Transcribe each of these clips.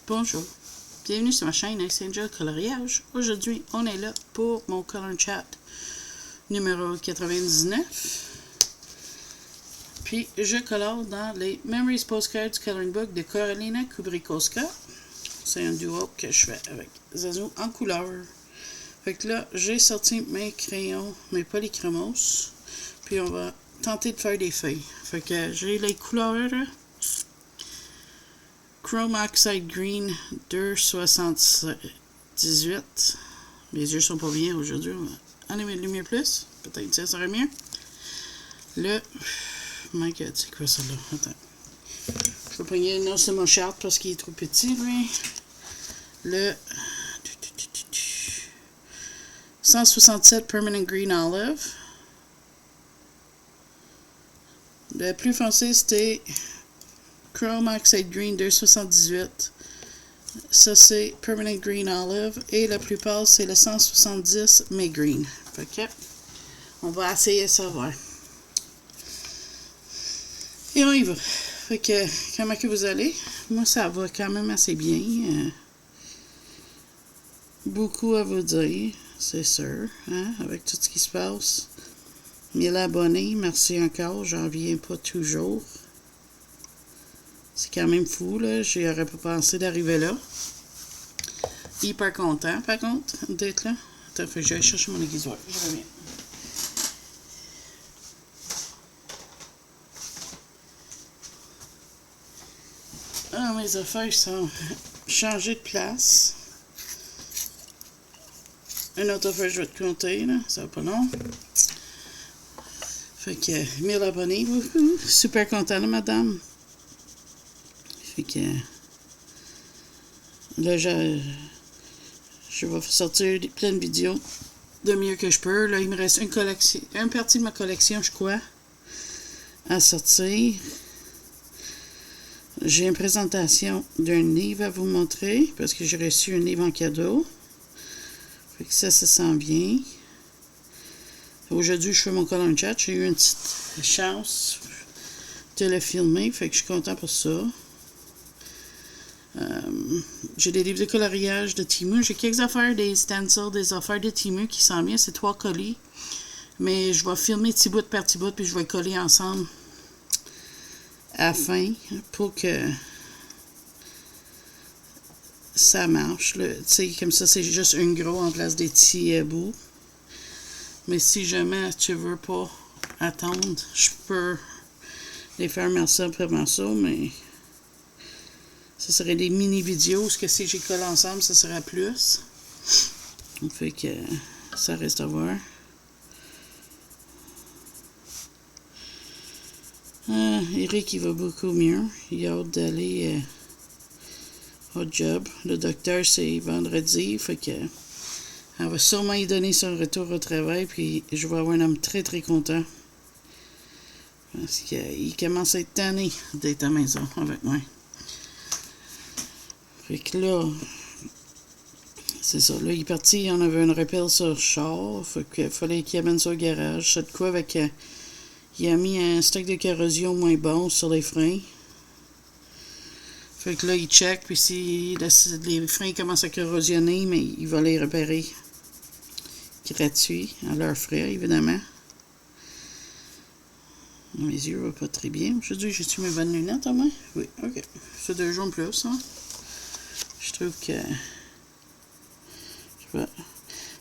Bonjour, bienvenue sur ma chaîne Ice Angel Coloriage. Aujourd'hui, on est là pour mon Color Chat numéro 99. Puis, je colore dans les Memories Postcards Coloring Book de Karolina Kubrikowska. C'est un duo que je fais avec Zazu en couleur. Fait que là, j'ai sorti mes crayons, mes polychromos. Puis, on va tenter de faire des feuilles. Fait que j'ai les couleurs Chrome Oxide Green 2,78. Mes yeux sont pas bien aujourd'hui. On va enlever le lumière plus. Peut-être que ça serait mieux. Le... My God, c'est quoi ça là? Attends. Je vais prendre non, c'est mon chart parce qu'il est trop petit, lui. Le 167 Permanent Green Olive. Le plus foncé, c'était Chrome Oxide Green 2,78. Ça, c'est Permanent Green Olive. Et la plus pâle, c'est le 170 May Green. Fait que, on va essayer ça, voir. Et on y va. Fait que, comment que vous allez? Moi, ça va quand même assez bien. Beaucoup à vous dire, c'est sûr, hein, avec tout ce qui se passe. 1000 abonnés, merci encore, j'en viens pas toujours. C'est quand même fou, là. J'aurais pas pensé d'arriver là. Hyper content, par contre, d'être là. Attends, faut que j'aille chercher mon aiguisoir. Je reviens. Ah, mes affaires sont changées de place. Une autre affaire, je vais te compter, là. Ça va pas long. Fait que 1000 abonnés, wouhou. Super content, là, madame. Fait que là, je vais sortir plein de vidéos de mieux que je peux. Là, il me reste une partie de ma collection, je crois, à sortir. J'ai une présentation d'un livre à vous montrer parce que j'ai reçu un livre en cadeau. Fait que ça sent bien. Aujourd'hui, je fais mon Color Chat. J'ai eu une petite chance de le filmer. Fait que je suis content pour ça. J'ai des livres de coloriage de Temu. J'ai quelques affaires, des stencils, des affaires de Temu qui s'en viennent. C'est 3 colis. Mais je vais filmer petit bout par petit bout, puis je vais coller ensemble à la fin pour que ça marche. Tu sais, comme ça, c'est juste un gros en place des petits bouts. Mais si jamais tu veux pas attendre, je peux les faire morceau par morceau, mais ce serait des mini-vidéos. Ce que si j'ai collé ensemble, ça serait plus. Fait que ça reste à voir. Eric, il va beaucoup mieux. Il a hâte d'aller au job. Le docteur, c'est vendredi. Fait que elle va sûrement y donner son retour au travail. Puis je vais avoir un homme très très content. Parce qu'il commence à être tanné d'être à la maison avec moi. Fait que là, c'est ça. Là, il est parti, on avait un rappel sur le char. Fait qu'il fallait qu'il amène ça au garage. C'est de quoi avec... il a mis un stock de corrosion moins bon sur les freins. Fait que là, il check. Puis si les freins commencent à corrosionner, mais il va les repérer. Gratuit, à leurs frais, évidemment. Mes yeux vont pas très bien. Aujourd'hui, j'ai-tu mes bonnes lunettes, au moins? Oui, ok. C'est 2 jours en plus, hein? Je trouve que... Je sais pas.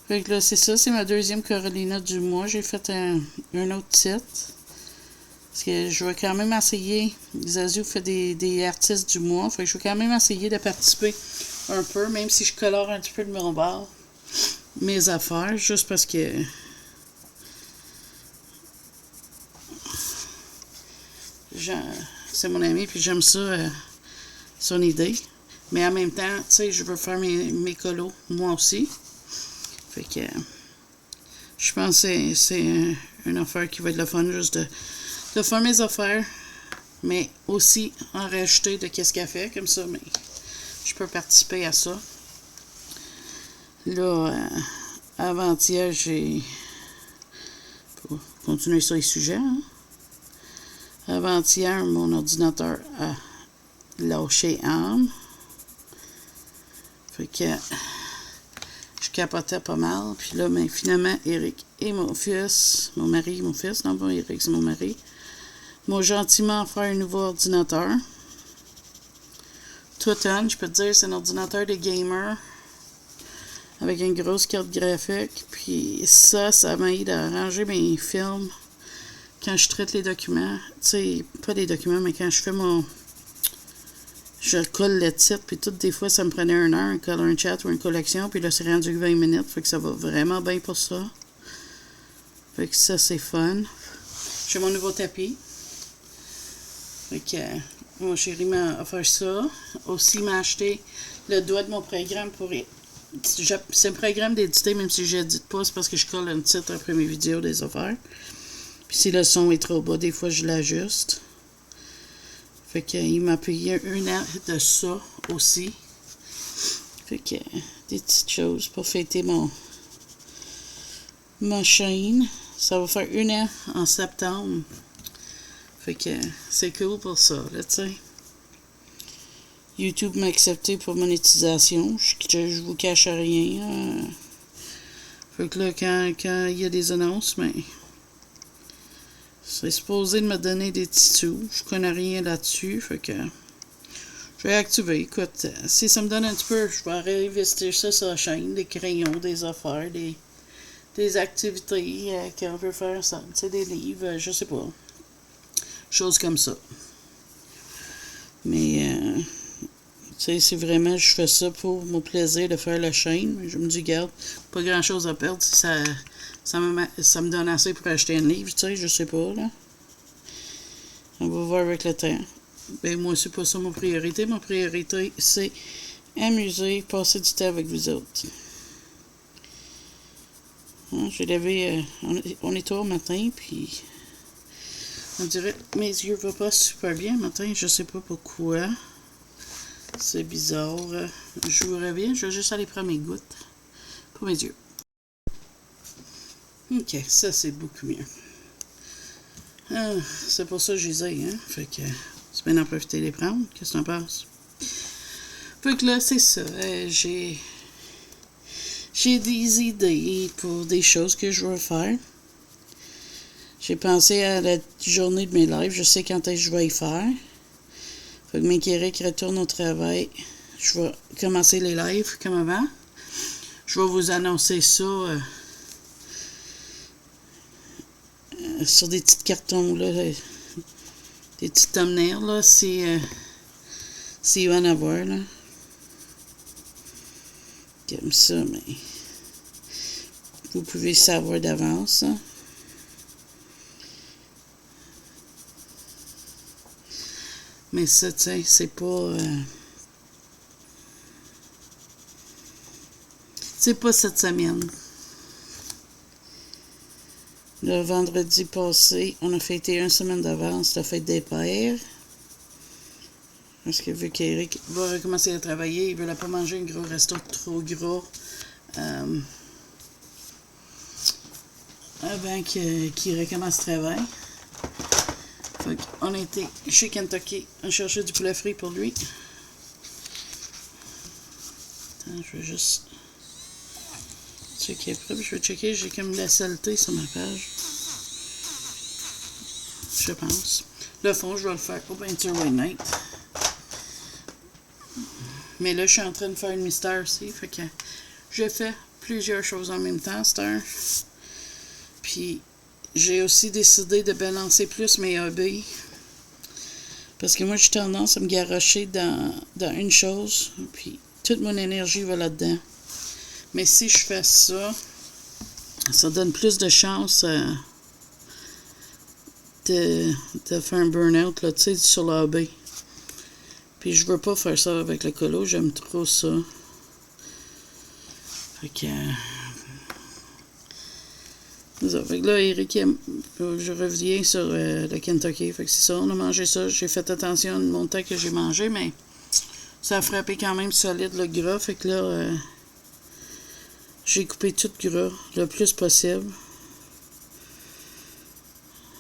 Fait que là, c'est ça. C'est ma deuxième Carolina du mois. J'ai fait un autre titre. Parce que je vais quand même essayer. Zazu fait des artistes du mois. Fait que je vais quand même essayer de participer un peu, même si je colore un petit peu de mon bord. Mes affaires, juste parce que... c'est mon ami, puis j'aime ça, son idée. Mais en même temps, tu sais, je veux faire mes colos, moi aussi. Fait que je pense que c'est une affaire qui va être le fun, juste de faire mes affaires, mais aussi en rajouter de qu'est-ce qu'elle fait, comme ça, mais je peux participer à ça. Là, avant-hier, j'ai... Pour continuer sur les sujets, hein? Avant-hier, mon ordinateur a lâché âme. Fait que je capotais pas mal. Puis là, ben, finalement, Eric et mon fils, mon mari, mon fils, non pas Eric, c'est mon mari, m'ont gentiment offert un nouveau ordinateur. Tout je peux te dire, c'est un ordinateur de gamer avec une grosse carte graphique. Puis ça m'a aidé à arranger mes films quand je traite les documents. Tu sais, pas les documents, mais quand je fais mon... Je colle le titre, puis toutes des fois, ça me prenait 1 heure, un color, un chat ou une collection, puis là, c'est rendu 20 minutes, fait que ça va vraiment bien pour ça. Fait que ça, c'est fun. J'ai mon nouveau tapis. Fait que mon chéri m'a offert ça. Aussi, il m'a acheté le doigt de mon programme pour... C'est un programme d'éditer, même si je n'édite pas, c'est parce que je colle un titre après mes vidéos des affaires. Puis si le son est trop bas, des fois, je l'ajuste. Fait qu'il m'a payé 1 an de ça aussi. Fait que des petites choses pour fêter ma chaîne. Ça va faire 1 an en septembre. Fait que c'est cool pour ça, là, tu sais. YouTube m'a accepté pour monétisation. Je vous cache rien. Fait que là, quand il y a des annonces, mais... C'est supposé de me donner des petits sous. Je connais rien là-dessus. Fait que je vais activer. Écoute, si ça me donne un petit peu, je vais réinvestir ça sur la chaîne. Des crayons, des affaires, des activités qu'on veut faire ça. Tu sais, des livres, je sais pas. Choses comme ça. Mais tu sais, c'est vraiment, je fais ça pour mon plaisir de faire la chaîne. Je me dis, garde, pas grand chose à perdre si ça me donne assez pour acheter un livre, tu sais, je sais pas, là. On va voir avec le temps. Ben, moi, c'est pas ça ma priorité. Ma priorité, c'est amuser, passer du temps avec vous autres. Hein, j'ai levé, on est tôt au matin, puis on dirait que mes yeux vont pas super bien matin, je sais pas pourquoi. C'est bizarre. Je vous reviens, je vais juste aller prendre mes gouttes pour mes yeux. Ok, ça c'est beaucoup mieux. Ah, c'est pour ça que je les ai, hein. Fait que c'est bien d'en profiter de les prendre. Qu'est-ce que t'en penses? Fait que là, c'est ça. J'ai des idées pour des choses que je veux faire. J'ai pensé à la journée de mes lives. Je sais quand est-ce que je vais y faire. Fait que mes Eric retourne au travail. Je vais commencer les lives comme avant. Je vais vous annoncer ça sur des petits cartons, là. Des petits thumbnails, là. S'il va en avoir, là. Comme ça, mais vous pouvez savoir d'avance, hein. Mais ça, tu sais, c'est pas... c'est pas cette semaine. Le vendredi passé, on a fêté 1 semaine d'avance la fête des pères. Parce que vu qu'Eric va recommencer à travailler, il ne veut pas manger un gros resto trop gros avant qu'il recommence le travail. Fait qu'on a été chez Kentucky, on cherchait du poulet frit pour lui. Attends, je vais juste checker après. Je vais checker, j'ai comme la saleté sur ma page. Je pense. Le fond, je vais le faire au peinture White Night. Mais là, je suis en train de faire une mystère aussi. Fait que je fais plusieurs choses en même temps, c'est un. Puis j'ai aussi décidé de balancer plus mes hobbies. Parce que moi, j'ai tendance à me garrocher dans une chose. Puis toute mon énergie va là-dedans. Mais si je fais ça, ça donne plus de chance de faire un burn-out, là, tu sais, sur le hobby. Puis je veux pas faire ça avec le colo, j'aime trop ça. Fait que... Fait que là, Eric, je reviens sur le Kentucky. Fait que c'est ça, on a mangé ça. J'ai fait attention au montant que j'ai mangé, mais ça a frappé quand même solide le gras. Fait que là, j'ai coupé tout le gras le plus possible.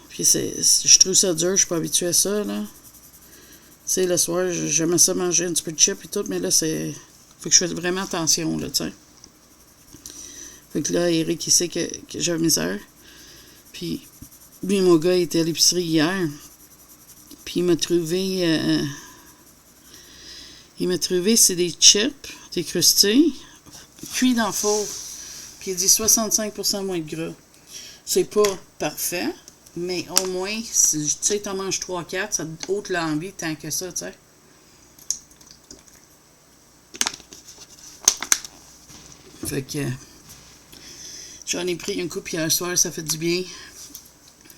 Puis je trouve ça dur, je suis pas habituée à ça, là. Tu sais, le soir, j'aimais ça manger un petit peu de chips et tout, mais là, c'est Fait que je fais vraiment attention, là, tu sais. Fait que là, Eric, il sait que j'ai misère. Puis, lui, mon gars, il était à l'épicerie hier. Puis, il m'a trouvé, c'est des chips, des crustés, cuits dans le four. Puis, il dit 65% moins de gras. C'est pas parfait, mais au moins, tu sais, t'en manges 3-4, ça te ôte l'envie tant que ça, tu sais. Fait que j'en ai pris un coup hier soir, ça fait du bien.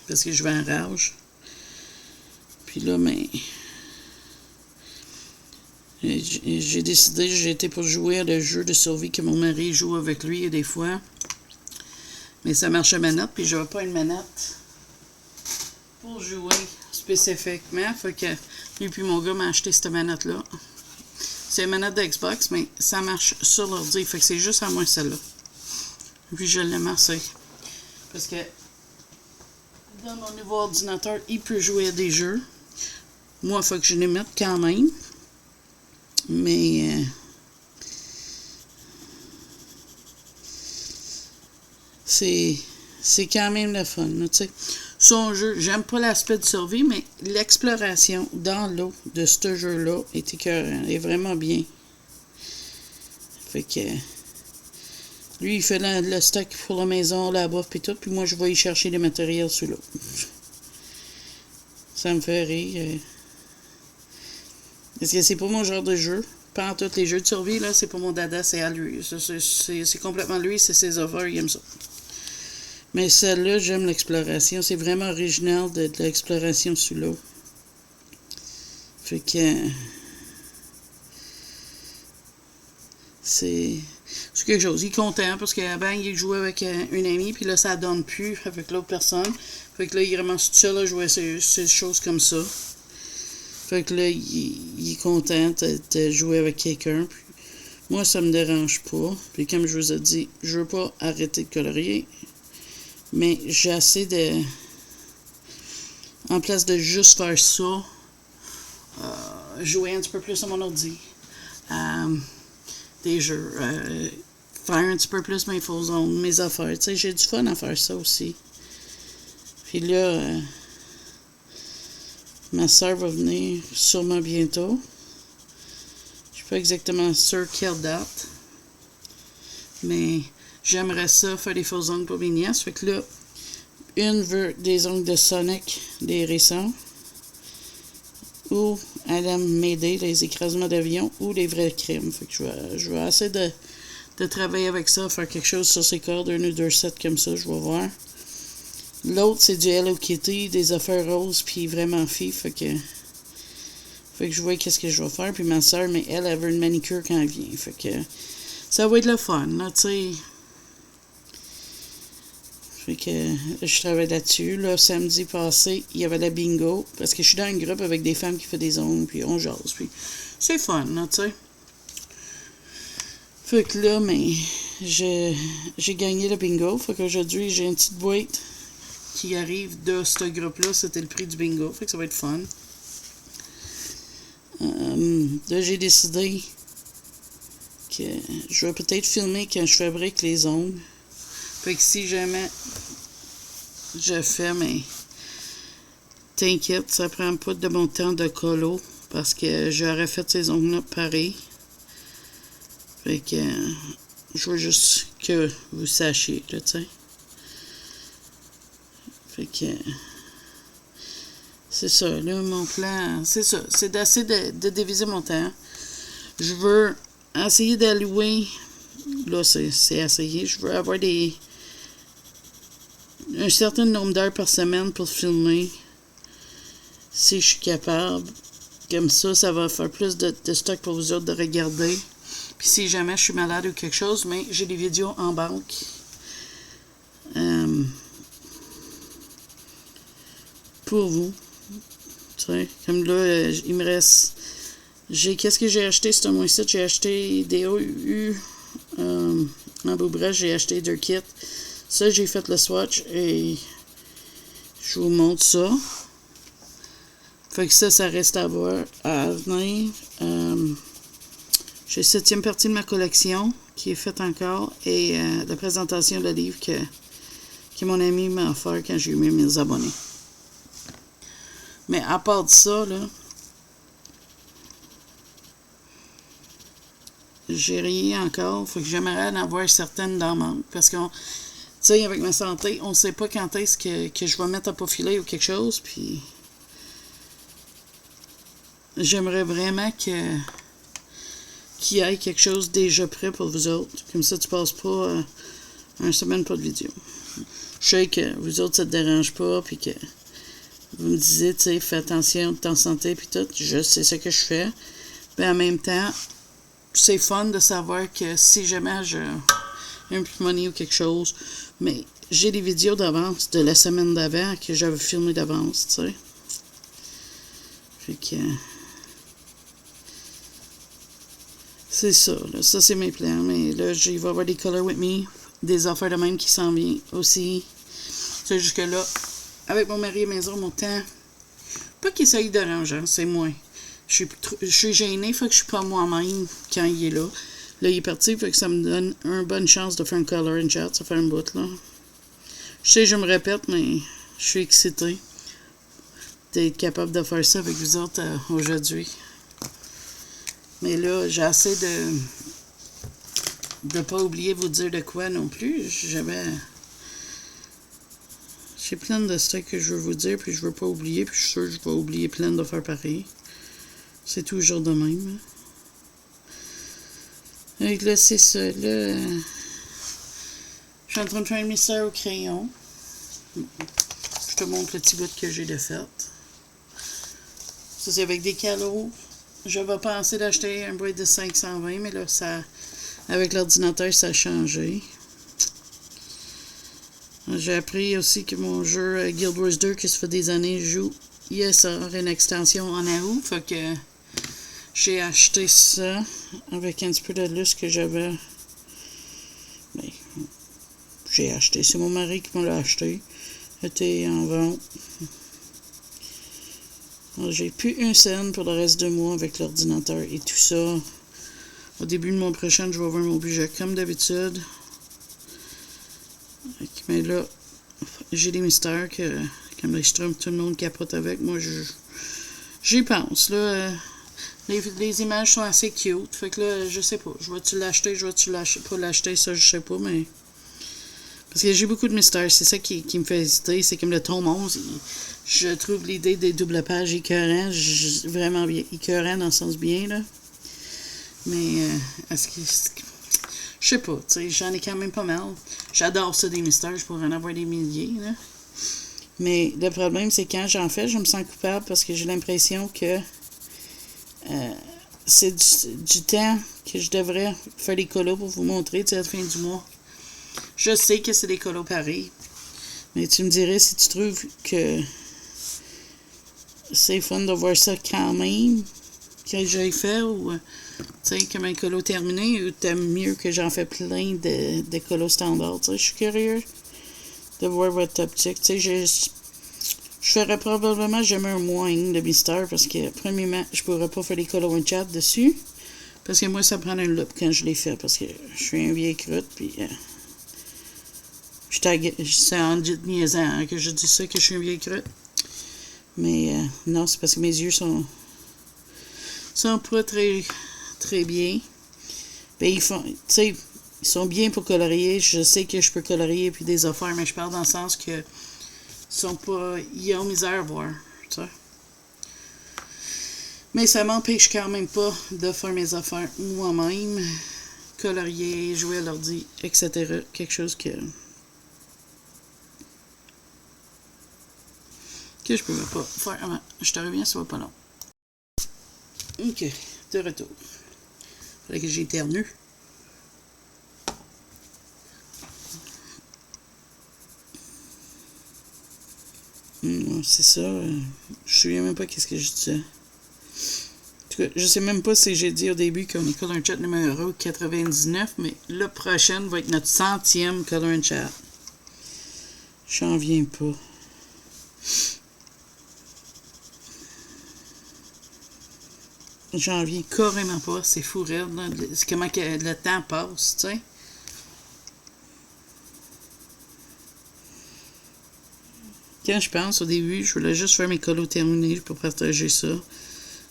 Parce que je vais en rage. Puis là, mais j'ai décidé, j'ai été pour jouer à le jeu de survie que mon mari joue avec lui des fois. Mais ça marche à manette, puis je n'avais pas une manette pour jouer spécifiquement. Fait que lui puis mon gars m'a acheté cette manette-là. C'est une manette d'Xbox, mais ça marche sur l'ordi. Fait que c'est juste à moi celle-là. Puis je l'aime assez. Parce que dans mon nouveau ordinateur, il peut jouer à des jeux. Moi, il faut que je les mette quand même. Mais c'est quand même le fun, tu sais. Son jeu, j'aime pas l'aspect de survie, mais l'exploration dans l'eau de ce jeu-là est vraiment bien. Fait que lui, il fait le stock pour la maison, la bouffe et tout, puis moi, je vais y chercher les matériels sous l'eau. Ça me fait rire. Parce que c'est pas mon genre de jeu. Pas en tous les jeux de survie, là, c'est pas mon dada, c'est à lui. C'est complètement lui, c'est ses offres, il aime ça. Mais celle-là, j'aime l'exploration. C'est vraiment original de l'exploration sous l'eau. Fait que c'est quelque chose. Il est content parce qu'avant, il jouait avec une amie, puis là, ça donne plus avec l'autre personne. Fait que là, il est vraiment tout seul à jouer ces choses comme ça. Fait que là, il est content de jouer avec quelqu'un. Moi, ça me dérange pas. Puis comme je vous ai dit, je veux pas arrêter de colorier. Mais j'ai assez de... En place de juste faire ça, jouer un petit peu plus à mon ordi. Des jeux. Faire un petit peu plus mes faux zones, mes affaires. Tu sais, j'ai du fun à faire ça aussi. Puis là... ma soeur va venir sûrement bientôt. Je suis pas exactement sûre quelle date. Mais j'aimerais ça faire des faux ongles pour mes nièces. Fait que là, une veut des ongles de Sonic, des récents. Ou elle aime m'aider, les écrasements d'avion, ou les vrais crimes. Fait que je vais essayer de travailler avec ça, faire quelque chose sur ces cordes, un ou deux sets comme ça, je vais voir. L'autre, c'est du Hello Kitty, des affaires roses, puis vraiment fille, fait que je vois qu'est-ce que je vais faire. Puis ma soeur, mais elle veut une manicure quand elle vient, fait que ça va être le fun, là, tu sais. Fait que je travaille là-dessus. Là, samedi passé, il y avait la bingo, parce que je suis dans un groupe avec des femmes qui font des ongles, puis on jase, puis c'est fun, là, tu sais. Fait que là, mais j'ai gagné le bingo, fait qu'aujourd'hui, j'ai une petite boîte qui arrive de ce groupe-là, c'était le prix du bingo, fait que ça va être fun. Là, j'ai décidé que je vais peut-être filmer quand je fabrique les ongles. Fait que si jamais je fais, mais t'inquiète, ça prend pas de mon temps de colo, parce que j'aurais fait ces ongles-là pareil. Fait que je veux juste que vous sachiez, là, tu sais. Fait que c'est ça, là, mon plan, c'est ça, c'est d'essayer de diviser mon temps. Je veux essayer d'allouer, là, c'est essayer, je veux avoir un certain nombre d'heures par semaine pour filmer, si je suis capable. Comme ça va faire plus de stock pour vous autres de regarder. Puis si jamais je suis malade ou quelque chose, mais j'ai des vidéos en banque. Pour vous. Tu sais, comme là, il me reste... Qu'est-ce que j'ai acheté ce mois-ci? J'ai acheté des OU en beau bref, j'ai acheté 2 kits. Ça, j'ai fait le swatch et je vous montre ça. Fait que ça reste à voir, à venir. J'ai la 7e partie de ma collection qui est faite encore et la présentation de livre que mon ami m'a offert quand j'ai eu mes abonnés. Mais à part de ça, là, j'ai rien encore. Faut que j'aimerais en avoir certaines dans le manque. Parce que, tu sais, avec ma santé, on ne sait pas quand est-ce que je vais mettre à profiler ou quelque chose. Puis, j'aimerais vraiment qu'il y ait quelque chose déjà prêt pour vous autres. Comme ça, tu passes pas une semaine pas de vidéo. Je sais que vous autres, ça te dérange pas. Puis que vous me disiez, tu sais, fais attention de ton santé. Puis tout. Je sais ce que je fais. Mais en même temps, c'est fun de savoir que si jamais j'ai un pneumonie ou quelque chose, mais j'ai des vidéos d'avance de la semaine d'avant que j'avais filmé d'avance, tu sais. Fait que c'est ça, là. Ça, c'est mes plans. Mais là, il va y avoir des Color With Me, des affaires de même qui s'en viennent aussi. C'est jusque-là, avec mon mari et maison, mon temps, pas qu'il soit dérangeant, c'est moins. Je suis gênée, fait que je suis pas moi-même quand il est là. Là, il est parti, fait que ça me donne une bonne chance de faire un color and chat. Ça fait un bout, là. Je sais, je me répète, mais je suis excitée d'être capable de faire ça avec vous autres aujourd'hui. Mais là, j'ai assez de pas oublier vous dire de quoi non plus. J'ai plein de trucs que je veux vous dire, puis je veux pas oublier, puis je suis sûre que je vais oublier plein de faire pareil. C'est toujours de même. Donc là, c'est ça. Là, je suis en train de faire un mystère au crayon. Je te montre le petit bout que j'ai de fait. Ça, c'est avec des calos. Je vais penser d'acheter un boîte de 520, mais là, ça, avec l'ordinateur, ça a changé. J'ai appris aussi que mon jeu Guild Wars 2, qui ça fait des années, je joue. Il sort une extension en août, fait que j'ai acheté ça avec un petit peu de lustre que j'avais. Ben, j'ai acheté. C'est mon mari qui me l'a acheté. C'était en vente. J'ai plus une scène pour le reste de mois avec l'ordinateur et tout ça. Au début de mon prochain, je vais voir mon budget comme d'habitude. Mais là, j'ai des mystères que, comme les Strum, tout le monde capote avec. Moi, j'y pense. Là, les images sont assez cute. Fait que là, je sais pas. Je vais-tu l'acheter, pas l'acheter, ça, je sais pas, mais. Parce que j'ai beaucoup de mystères. C'est ça qui me fait hésiter. C'est comme le tome 11. Je trouve l'idée des doubles pages écœurant. Vraiment bien. Écœurant dans le sens bien, là. Mais, est-ce que. Je sais pas, tu sais, j'en ai quand même pas mal. J'adore ça, des mystères. Je pourrais en avoir des milliers, là. Mais le problème, c'est quand j'en fais, je me sens coupable parce que j'ai l'impression que c'est du temps que je devrais faire des colos pour vous montrer, tu sais, à la fin du mois. Je sais que c'est des colos pareils. Mais tu me dirais si tu trouves que c'est fun de voir ça quand même, que j'ai fait, ou, tu sais, comme un colo terminé, ou t'aimes mieux que j'en fais plein de colos standards, tu sais. Je suis curieux de voir votre optique. Tu sais, je ferais probablement jamais un moins de mystère parce que, premièrement, je pourrais pas faire des colos and chat dessus. Parce que moi, ça prend un loop quand je les fais parce que je suis un vieil croûte, puis c'est en niaisant hein, que je dis ça, que je suis un vieil croûte. Mais non, c'est parce que mes yeux sont pas très, très bien. Ben, ils sont bien pour colorier. Je sais que je peux colorier puis des affaires, mais je parle dans le sens que ils ont misère à voir, tu sais. Mais ça m'empêche quand même pas de faire mes affaires moi-même, colorier, jouer à l'ordi, etc. Quelque chose que je pouvais pas faire avant. Je te reviens, ça va pas long. Ok, de retour. Fallait que j'éternue. C'est ça. Je me souviens même pas qu'est-ce que je disais. En tout cas, je sais même pas si j'ai dit au début qu'on est Color and Chat numéro 99, mais le prochain va être notre 100e Color and Chat. J'en viens pas. J'en reviens carrément pas. C'est fou raide, là. C'est comment que le temps passe, tu sais. Quand je pense, au début, je voulais juste faire mes colos terminés pour partager ça.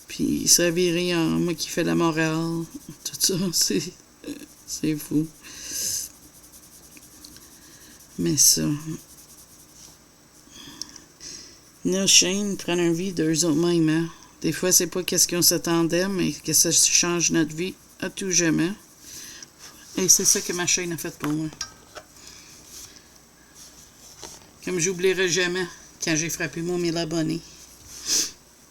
Puis ça a viré en moi qui fais la morale. Tout ça, c'est fou. Mais ça. Nos chaînes prennent une vie d'eux autres mêmes, hein. Des fois, c'est pas qu'est-ce qu'on s'attendait, mais que ça change notre vie à tout jamais. Et c'est ça que ma chaîne a fait pour moi. Comme j'oublierai jamais quand j'ai frappé moi 1000 abonnés.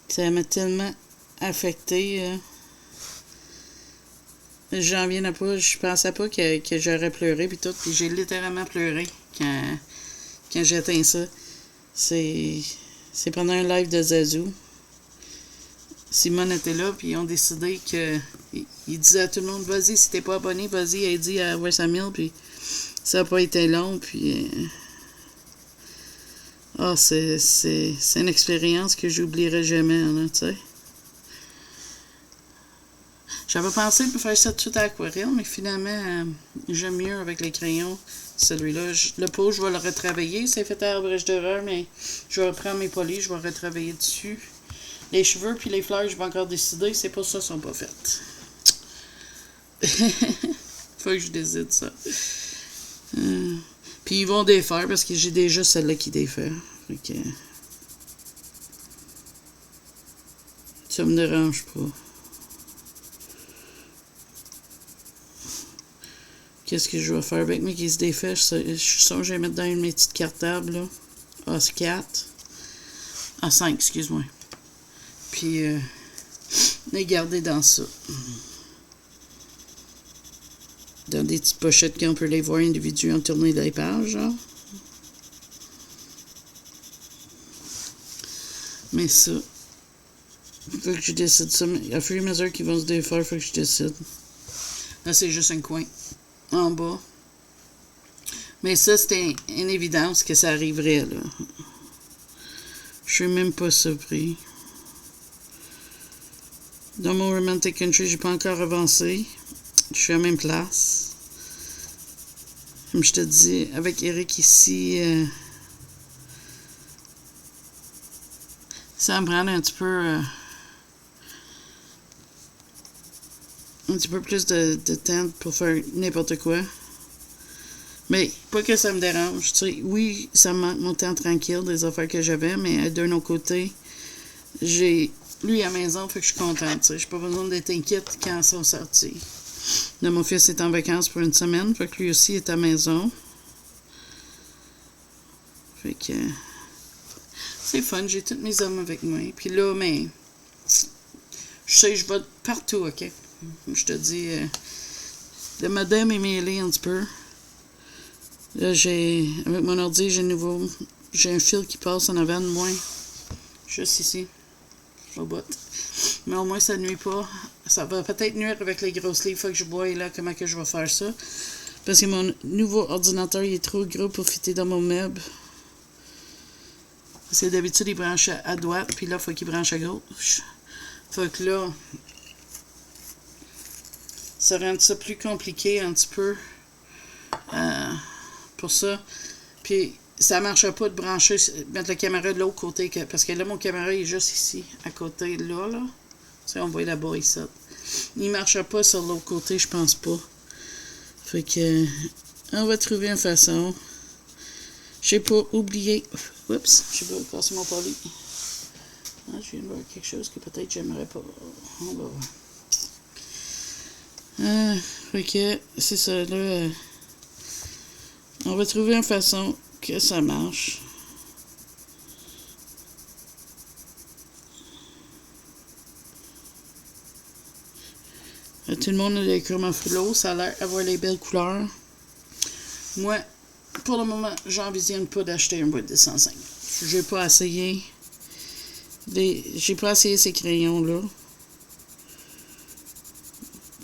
Ça m'a tellement affecté. J'en viens pas. Je pensais pas que j'aurais pleuré puis tout. Puis j'ai littéralement pleuré quand j'ai atteint ça. C'est pendant un live de Zazou. Simone était là, puis ils ont décidé que. Il disait à tout le monde, vas-y, si t'es pas abonné, vas-y, elle dit à West Hamil, puis ça n'a pas été long, puis. C'est une expérience que j'oublierai jamais, là, tu sais. J'avais pensé pour faire ça tout à aquarelle, mais finalement, j'aime mieux avec les crayons. Celui-là, le pot, je vais le retravailler. C'est fait à Arbrèche d'Horreur, mais je vais reprendre mes polis, je vais retravailler dessus. Les cheveux puis les fleurs, je vais encore décider. C'est pas ça, sont pas faites. Faut que je décide ça. Puis ils vont défaire parce que j'ai déjà celle-là qui défait. Fait que. Ça me dérange pas. Qu'est-ce que je vais faire avec moi qui se défait? Je sens que je vais mettre dans une de mes petites cartables, là. A4. A5, excuse-moi. Puis, les garder dans ça. Dans des petites pochettes qu'on peut les voir individuellement tourner les pages, genre. Mais ça. Faut que je décide ça. À fur et à mesure qu'ils vont se défaire, faut que je décide. Là, c'est juste un coin. En bas. Mais ça, c'était une évidence que ça arriverait, là. Je suis même pas surpris. Dans mon Romantic Country, j'ai pas encore avancé. Je suis à la même place. Comme je te dis, avec Eric ici, ça me prend un petit peu plus de temps pour faire n'importe quoi. Mais pas que ça me dérange. Tu sais, oui, ça me manque mon temps tranquille des affaires que j'avais, mais d'un autre côté, j'ai lui à la maison, fait que je suis contente. Tu sais, j'ai pas besoin d'être inquiète quand ils sont sortis. Là, mon fils est en vacances pour une semaine, fait que lui aussi est à la maison. Fait que c'est fun, j'ai tous mes hommes avec moi. Puis là, mais je sais, je vais partout, ok? Je te dis, le modem est mêlé un petit peu. Là, avec mon ordi, j'ai un fil qui passe en avant de moi. Juste ici, au bout. Mais au moins, ça ne nuit pas. Ça va peut-être nuire avec les grosses livres. Faut que je vois là comment que je vais faire ça. Parce que mon nouveau ordinateur, il est trop gros pour fitter dans mon meuble. Parce que d'habitude, il branche à droite, puis là, il faut qu'il branche à gauche. Fait que là, ça rend ça plus compliqué un petit peu pour ça. Puis, ça ne marche pas de brancher, mettre la caméra de l'autre côté, parce que là, mon caméra est juste ici, à côté, là. Tu sais, on voit là-bas, ici. Il ne marche pas sur l'autre côté, je pense pas. Fait que, on va trouver une façon. J'ai pas oublié. Oups, je vais passer mon poli. Ah, je viens de voir quelque chose que peut-être j'aimerais pas. On va voir. Fait que, c'est ça, là. On va trouver une façon que ça marche. Tout le monde a des chromophilos, ça a l'air d'avoir les belles couleurs. Moi, pour le moment, j'envisionne pas d'acheter un boîte de 105. J'ai pas essayé. J'ai pas essayé ces crayons-là.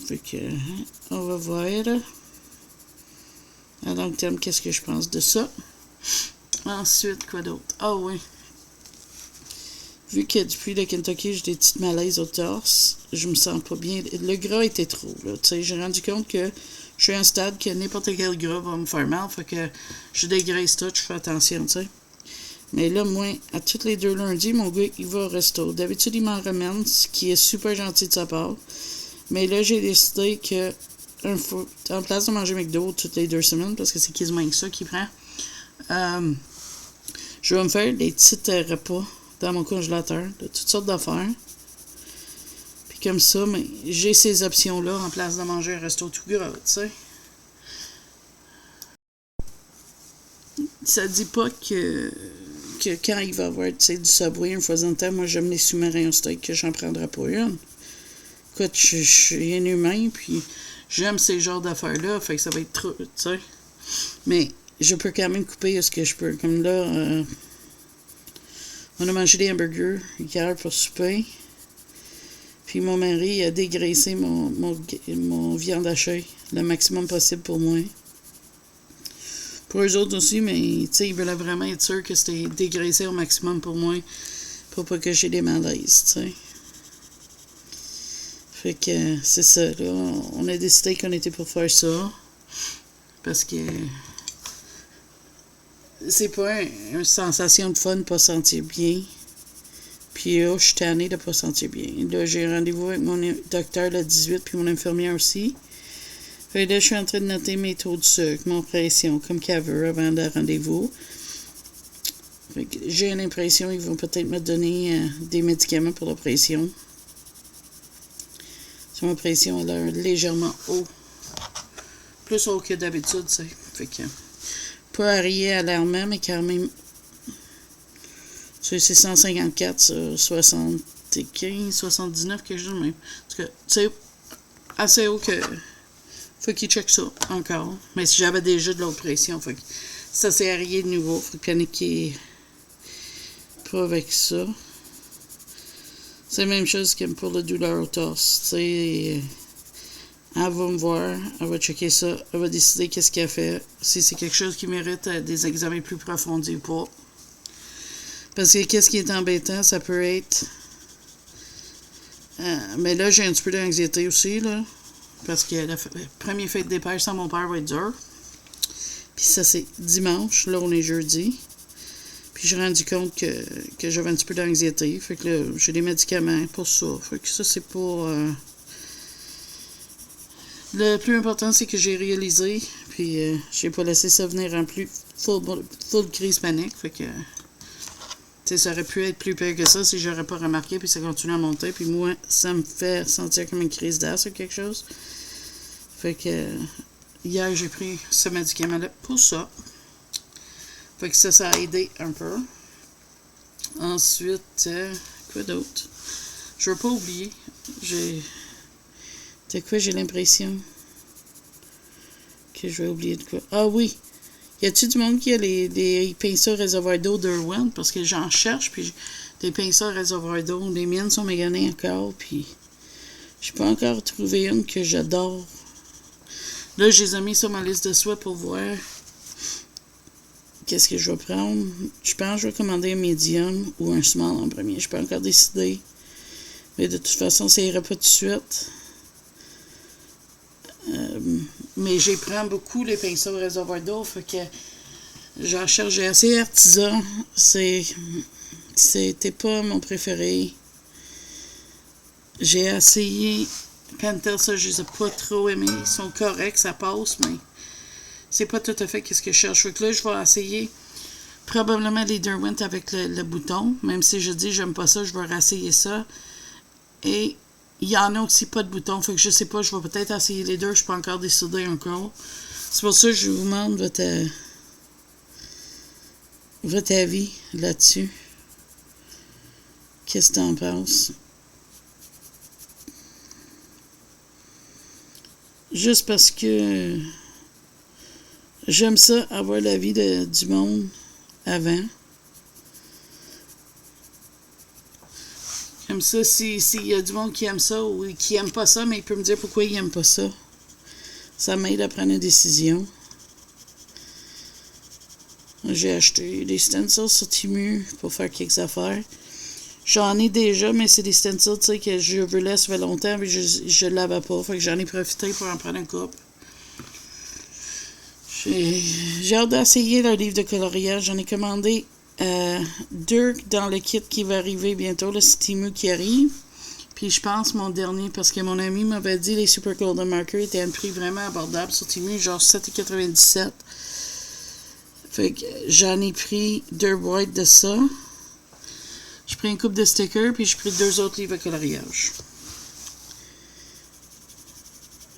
Fait que, on va voir. À long terme, qu'est-ce que je pense de ça? Ensuite, quoi d'autre? Ah oui. vu que depuis le Kentucky, j'ai des petites malaises au torse, je me sens pas bien. Le gras était trop, là. Tu sais, j'ai rendu compte que je suis à un stade que n'importe quel gras va me faire mal. Fait que je dégraisse tout, je fais attention, tu sais. Mais là, moi, à tous les 2 lundis, mon gars, il va au resto. D'habitude, il m'en ramène, ce qui est super gentil de sa part. Mais là, j'ai décidé que, en place de manger McDo toutes les 2 semaines, parce que c'est quasiment que ça qu'il prend, je vais me faire des petits repas dans mon congélateur, de toutes sortes d'affaires. Puis comme ça, mais j'ai ces options-là en place de manger un resto tout gras, tu sais. Ça dit pas que quand il va y avoir, tu sais, du Subway une fois en temps, moi j'aime les sous-marins au steak, que j'en prendrai pas une. Écoute, je suis un humain, puis j'aime ces genres d'affaires-là, fait que ça va être trop, tu sais. Mais je peux quand même couper ce que je peux. Comme là, on a mangé des hamburgers hier pour souper. Puis mon mari a dégraissé mon viande hachée le maximum possible pour moi. Pour eux autres aussi, mais tu sais, ils voulaient vraiment être sûrs que c'était dégraissé au maximum pour moi, pour pas que j'ai des malaises, tu sais. Fait que c'est ça, là. On a décidé qu'on était pour faire ça. Parce que c'est pas une sensation de fun de pas sentir bien. Puis là, je suis tannée de pas sentir bien. Là, j'ai rendez-vous avec mon docteur le 18, puis mon infirmière aussi. Fait là, je suis en train de noter mes taux de sucre, mon pression, comme qu'elle veut avant le rendez-vous. Fait que j'ai l'impression qu'ils vont peut-être me donner des médicaments pour la pression. So, ma pression a l'air légèrement haut. Plus haut que d'habitude, tu sais. Fait que, pas rien alarmant, mais quand même. Tu sais, c'est 154 sur 75, 79, quelque chose de même. En tout cas, tu sais, assez haut que. Faut qu'il check ça encore. Mais si j'avais déjà de l'autre pression, fait que ça c'est rien de nouveau. Faut paniquer pas avec ça. C'est la même chose que pour la douleur au torse. Tu sais, elle va me voir, elle va checker ça, elle va décider qu'est-ce qu'elle fait, si c'est quelque chose qui mérite des examens plus approfondis ou pas. Parce que qu'est-ce qui est embêtant, ça peut être... mais là, j'ai un petit peu d'anxiété aussi, là. Parce que le premier fête des pêches sans mon père va être dur. Puis ça, c'est dimanche. Là, on est jeudi. Puis j'ai rendu compte que j'avais un petit peu d'anxiété. Fait que là, j'ai des médicaments pour ça. Fait que ça, c'est pour... Le plus important, c'est que j'ai réalisé. Puis j'ai pas laissé ça venir en plus full crise panique. Fait que... Tu sais, ça aurait pu être plus pire que ça si j'aurais pas remarqué, puis ça continue à monter. Puis moi, ça me fait sentir comme une crise d'air ou quelque chose. Fait que hier, j'ai pris ce médicament-là pour ça. Fait que ça a aidé un peu. Ensuite, quoi d'autre? Je veux pas oublier. De quoi j'ai l'impression que je vais oublier de quoi? Ah oui! Y a-tu du monde qui a des pinceaux réservoirs d'eau d'Irwin? Parce que j'en cherche, puis des pinceaux réservoirs d'eau. Les miennes sont maganées encore, puis j'ai pas encore trouvé une que j'adore. Là, je les ai mis sur ma liste de souhaits pour voir qu'est-ce que je vais prendre. Je pense que je vais commander un medium ou un small en premier. Je peux encore décider. Mais de toute façon, ça ira pas tout de suite. Mais j'y prends beaucoup les pinceaux réservoirs d'eau, fait que j'en cherche. J'ai assez artisan. C'était pas mon préféré. J'ai essayé Pentel, ça, je les ai pas trop aimés. Ils sont corrects, ça passe, mais c'est pas tout à fait ce que je cherche. Fait que là, je vais essayer probablement les Derwent avec le bouton. Même si je dis j'aime pas ça, je vais réessayer ça. Et il y en a aussi pas de bouton. Fait que je sais pas, je vais peut-être essayer les deux. Je suis pas encore décidé encore. C'est pour ça que je vous demande votre avis là-dessus. Qu'est-ce que t'en penses? Juste parce que j'aime ça, avoir l'avis du monde avant. J'aime ça, s'il y a du monde qui aime ça ou qui aime pas ça, mais il peut me dire pourquoi il aime pas ça. Ça m'aide à prendre une décision. J'ai acheté des stencils sur Temu pour faire quelques affaires. J'en ai déjà, mais c'est des stencils, tu sais, que je veux là, ça fait longtemps, mais je ne l'avais pas. Fait que j'en ai profité pour en prendre un couple. J'ai hâte d'essayer le livre de coloriage. J'en ai commandé 2 dans le kit qui va arriver bientôt, le Stimu qui arrive. Puis je pense mon dernier, parce que mon ami m'avait dit les Super Golden Marker étaient à un prix vraiment abordable sur Timu, genre 7,97. Fait que j'en ai pris 2 boîtes de ça. J'ai pris une coupe de stickers, puis j'ai pris 2 autres livres de coloriage.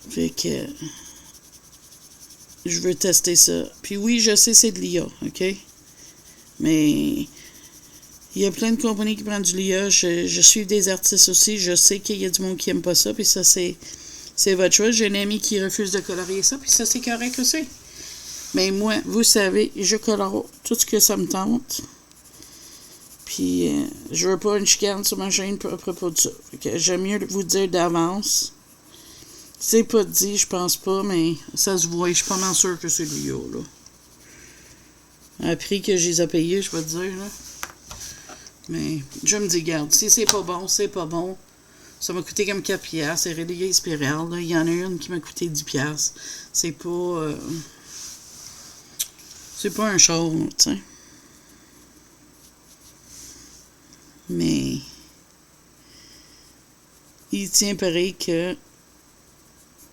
Fait que je veux tester ça. Puis oui, je sais c'est de l'IA, OK? Mais il y a plein de compagnies qui prennent du l'IA. Je suis des artistes aussi. Je sais qu'il y a du monde qui n'aime pas ça. Puis ça, c'est votre choix. J'ai un ami qui refuse de colorier ça. Puis ça, c'est correct aussi. Mais moi, vous savez, je colore tout ce que ça me tente. Puis je veux pas une chicane sur ma chaîne à propos de ça. J'aime mieux vous dire d'avance. C'est pas dit, je pense pas, mais ça se voit. Je suis pas mal sûr que c'est l'IA, là. À prix que je les ai payés, je peux te dire, là. Mais je me dis, garde, si c'est pas bon, c'est pas bon. Ça m'a coûté comme 4 piastres. C'est relayé spirale, là. Il y en a une qui m'a coûté 10 piastres. C'est pas... c'est pas un char, tu sais. Mais... il tient pareil que...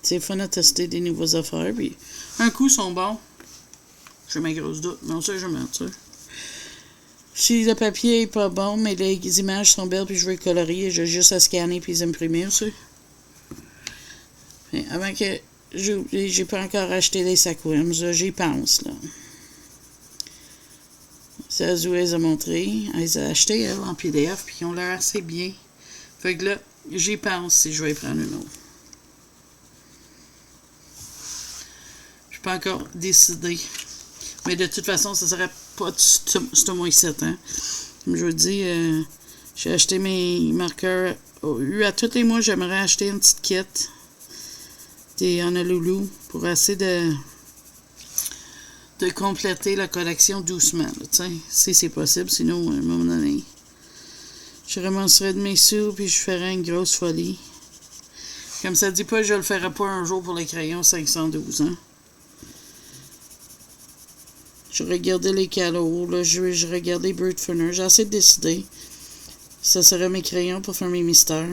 c'est fun à tester des nouvelles affaires. Puis un coup, ils sont bons. J'ai mes grosses doutes, mais on sait jamais, tu sais. Si le papier est pas bon, mais les images sont belles, puis je veux les colorier, j'ai juste à scanner puis les imprimer aussi. Puis avant que j'oublie, j'ai pas encore acheté les sacs Wims, j'y pense, là. Zazu les a montré, elle les a achetés, elle, en PDF, puis ils ont l'air assez bien. Fait que là, j'y pense si je vais y prendre une autre. Je suis pas encore décidé. Mais de toute façon, ça serait pas ce mois-ci, hein. Comme je vous dis, j'ai acheté mes marqueurs. À tous les mois, j'aimerais acheter une petite kit des Honolulu pour essayer de compléter la collection doucement. Si c'est possible, sinon, à un moment donné, je ramasserais de mes sous puis je ferais une grosse folie. Comme ça dit pas, je le ferai pas un jour pour les crayons 512, hein. Je regardais les calos, là, je regardais Bird Funner. J'ai assez de décider. Ça serait mes crayons pour faire mes mystères.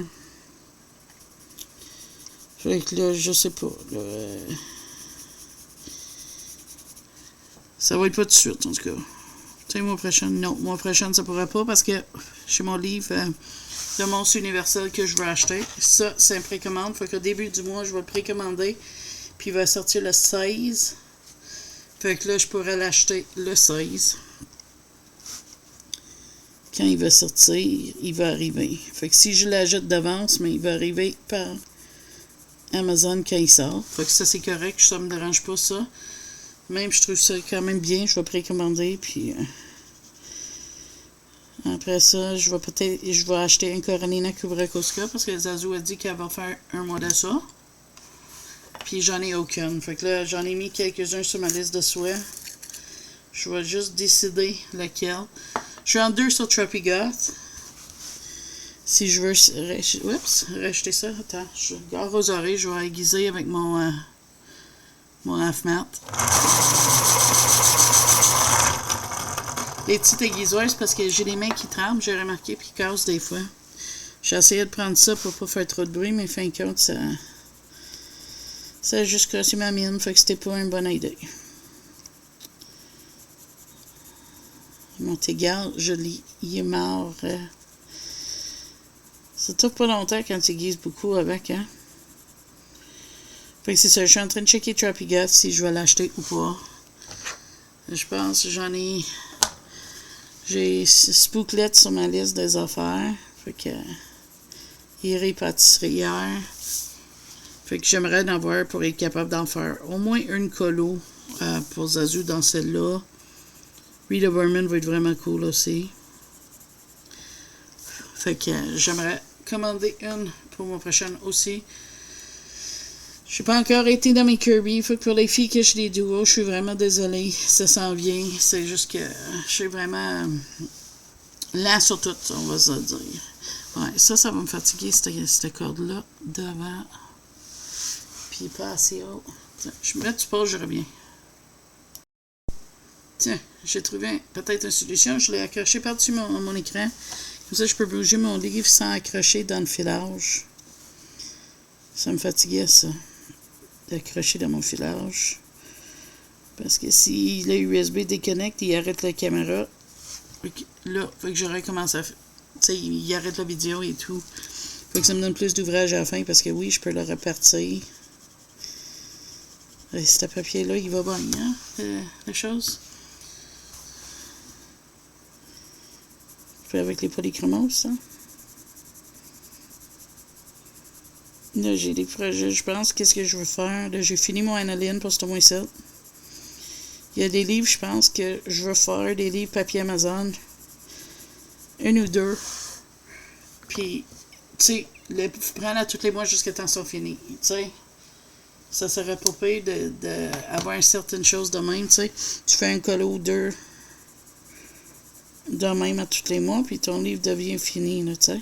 Fait que là, je sais pas. Là, ça va être pas tout de suite, en tout cas. Tu sais, mois prochain, non. Mois prochain, ça pourrait pas parce que j'ai mon livre de Monstre Universel que je veux acheter. Ça, c'est un précommande. Fait qu'au début du mois, je vais le précommander. Puis il va sortir le 16. Fait que là, je pourrais l'acheter le 16. Quand il va sortir, il va arriver. Fait que si je l'achète d'avance, mais il va arriver par Amazon quand il sort. Fait que ça, c'est correct. Ça me dérange pas, ça. Même, je trouve ça quand même bien. Je vais précommander, puis... après ça, je vais acheter un Coralina Kubrakoska parce que Zazu a dit qu'elle va faire un mois de ça. Puis j'en ai aucune. Fait que là, j'en ai mis quelques-uns sur ma liste de souhaits. Je vais juste décider lequel. Je suis en 2 sur Trappy Goth. Si je veux racheter ça, attends, je garde aux oreilles, je vais aiguiser avec mon half mat. Les petites aiguisoires, c'est parce que j'ai les mains qui tremblent, j'ai remarqué, puis qui cassent des fois. J'ai essayé de prendre ça pour pas faire trop de bruit, mais fin de compte, ça a juste cassé ma mine, fait que c'était pas une bonne idée. Mon égal, il est mort. Ça dure pas longtemps quand tu aiguises beaucoup avec, hein. Fait que c'est ça, je suis en train de checker Trappy Goth si je vais l'acheter ou pas. Je pense que j'ai Spooklet sur ma liste des affaires. Fait que Iré pâtisserière. Fait que j'aimerais en avoir pour être capable d'en faire au moins une colo pour Zazu dans celle-là. Rita Berman va être vraiment cool aussi. Fait que j'aimerais commander une pour ma prochaine aussi. Je n'ai pas encore été dans mes Kirby. Fait que pour les filles que je les duos, je suis vraiment désolée. Ça s'en vient. C'est juste que je suis vraiment lent sur tout, on va se dire. Ouais, ça va me fatiguer, cette corde-là, devant. Puis pas assez haut. Tiens, je me mets du pause, je reviens. Tiens, j'ai trouvé peut-être une solution. Je l'ai accroché par-dessus mon écran. Comme ça, je peux bouger mon livre sans accrocher dans le filage. Ça me fatiguait, ça, d'accrocher dans mon filage. Parce que si le USB déconnecte, il arrête la caméra. Là, faut que je recommence à... Tu sais, il arrête la vidéo et tout. Faut que ça me donne plus d'ouvrage à la fin, parce que oui, je peux le repartir. Et ce papier-là, il va bien, hein, la chose. Je fais avec les polychromos, hein. Là, j'ai des projets, je pense, qu'est-ce que je veux faire. Là, j'ai fini mon aniline pour ce mois-ci. Il y a des livres, je pense, que je veux faire, des livres papier Amazon. Un ou deux. Puis, tu sais, prendre à tous les mois jusqu'à temps qu'ils sont finis. Tu sais, ça serait pas pire d'avoir une certaine chose de même, tu sais. Tu fais un colo ou deux de même à tous les mois, puis ton livre devient fini, là, tu sais.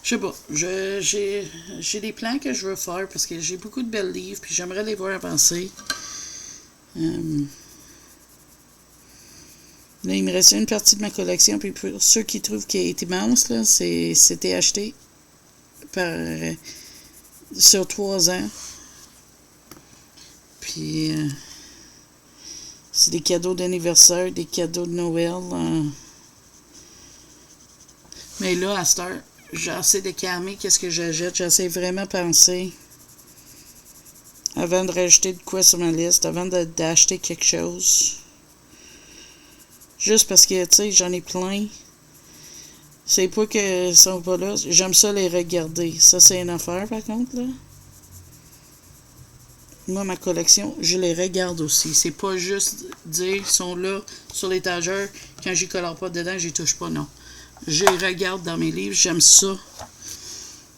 Je sais pas, j'ai des plans que je veux faire parce que j'ai beaucoup de belles livres, puis j'aimerais les voir avancer. Là, il me reste une partie de ma collection, puis pour ceux qui trouvent qu'il est immense, là, c'était acheté sur 3 ans. Puis, c'est des cadeaux d'anniversaire, des cadeaux de Noël. Mais là, à cette heure, j'essaie de calmer qu'est-ce que j'achète. J'essaie vraiment de penser avant de rajouter de quoi sur ma liste, avant d'acheter quelque chose. Juste parce que, tu sais, j'en ai plein. C'est pas qu'elles sont pas là. J'aime ça les regarder. Ça, c'est une affaire, par contre, là. Moi, ma collection, je les regarde aussi. C'est pas juste dire, ils sont là, sur l'étagère. Quand j'y colore pas dedans, j'y touche pas, non. Je les regarde dans mes livres. J'aime ça.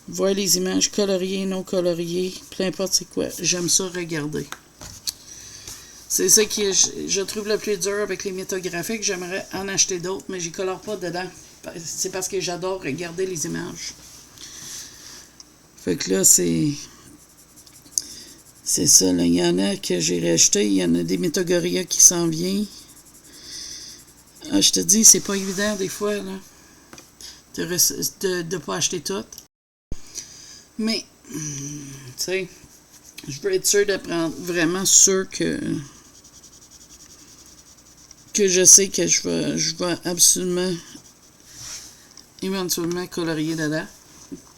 Voir les images coloriées, non coloriées, peu importe c'est quoi. J'aime ça regarder. C'est ça que je trouve le plus dur avec les métographiques. J'aimerais en acheter d'autres, mais j'y colore pas dedans. C'est parce que j'adore regarder les images. Fait que là, c'est ça. Là. Il y en a que j'ai racheté. Il y en a des Métagoria qui s'en viennent. Ah, je te dis, c'est pas évident des fois là, de pas acheter tout. Mais, tu sais, je veux être sûr de prendre vraiment sûr que je sais que je vais absolument éventuellement colorier dedans,